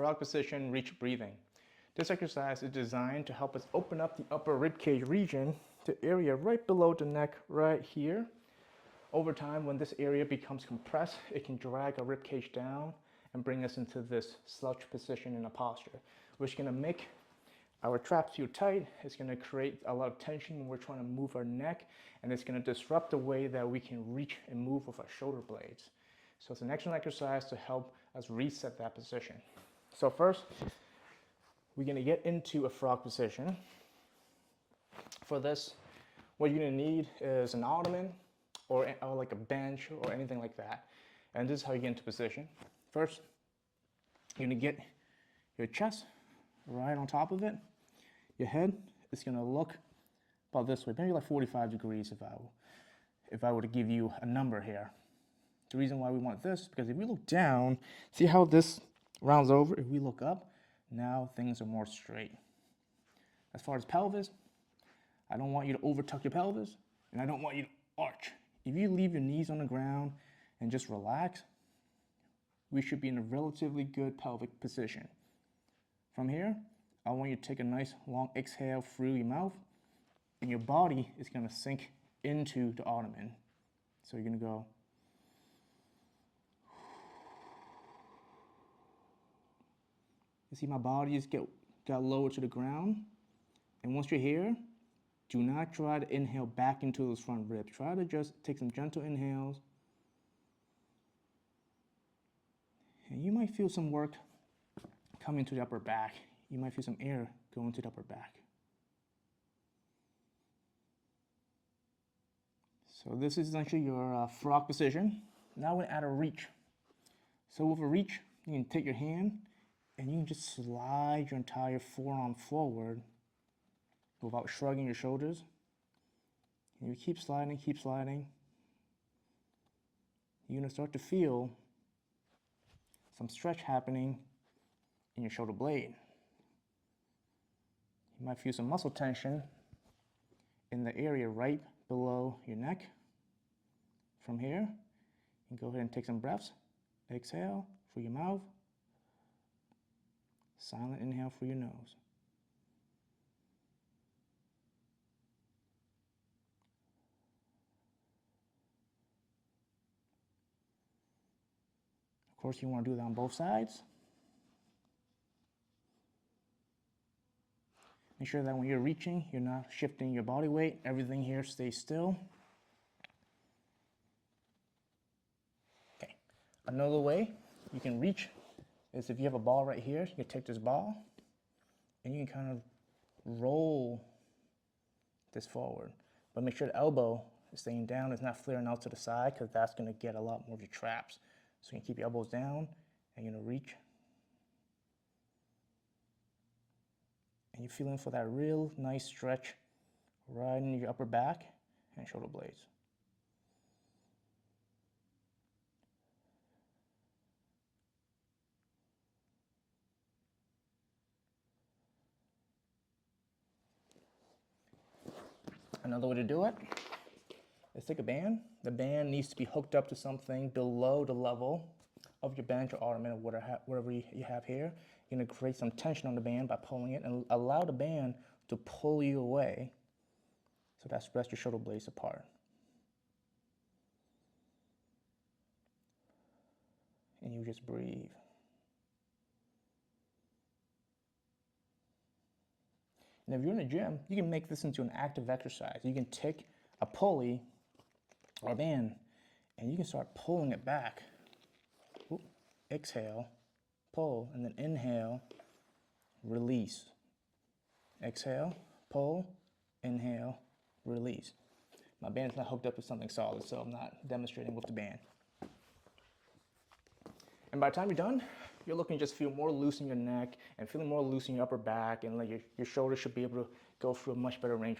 frog position, reach breathing. This exercise is designed to help us open up the upper ribcage region, the area right below the neck right here. Over time, when this area becomes compressed, it can drag our ribcage down and bring us into this slouch position in a posture, which is going to make our traps feel tight. It's going to create a lot of tension when we're trying to move our neck, and it's going to disrupt the way that we can reach and move with our shoulder blades. So it's an excellent exercise to help us reset that position. So first, we're going to get into a frog position. For this, what you're going to need is an ottoman or like a bench or anything like that. And this is how you get into position. First, you're going to get your chest right on top of it. Your head is going to look about this way, maybe like 45 degrees if I were to give you a number here. The reason why we want this is because if we look down, see how this rounds over? If we look up, now things are more straight. As far as pelvis, I don't want you to over tuck your pelvis, and I don't want you to arch. If you leave your knees on the ground and just relax, we should be in a relatively good pelvic position. From here, I want you to take a nice long exhale through your mouth, and your body is going to sink into the ottoman. So you're going to go. You see my body is got lower to the ground. And once you're here, do not try to inhale back into those front ribs. Try to just take some gentle inhales. And you might feel some work coming to the upper back. You might feel some air going to the upper back. So this is essentially your frog position. Now we're going to add a reach. So with a reach, you can take your hand and you can just slide your entire forearm forward without shrugging your shoulders. And you keep sliding, keep sliding. You're going to start to feel some stretch happening in your shoulder blade. You might feel some muscle tension in the area right below your neck. From here, you can go ahead and take some breaths. Exhale through your mouth. Silent inhale through your nose. Of course, you want to do that on both sides. Make sure that when you're reaching, you're not shifting your body weight. Everything here stays still. Okay. Another way you can reach is if you have a ball right here, you can take this ball and you can kind of roll this forward. But make sure the elbow is staying down. It's not flaring out to the side because that's going to get a lot more of your traps. So you can keep your elbows down and you're going to reach. And you're feeling for that real nice stretch right in your upper back and shoulder blades. Another way to do it is take a band. The band needs to be hooked up to something below the level of your bench or ottoman or whatever you have here. You're going to create some tension on the band by pulling it and allow the band to pull you away so that spreads your shoulder blades apart. And you just breathe. And if you're in the gym, you can make this into an active exercise. You can take a pulley or a band and you can start pulling it back. Ooh, exhale, pull, and then inhale, release. Exhale, pull, inhale, release. My band is not hooked up to something solid, so I'm not demonstrating with the band. And by the time you're done, you're looking to just feel more loose in your neck and feeling more loose in your upper back, and like your shoulders should be able to go through a much better range of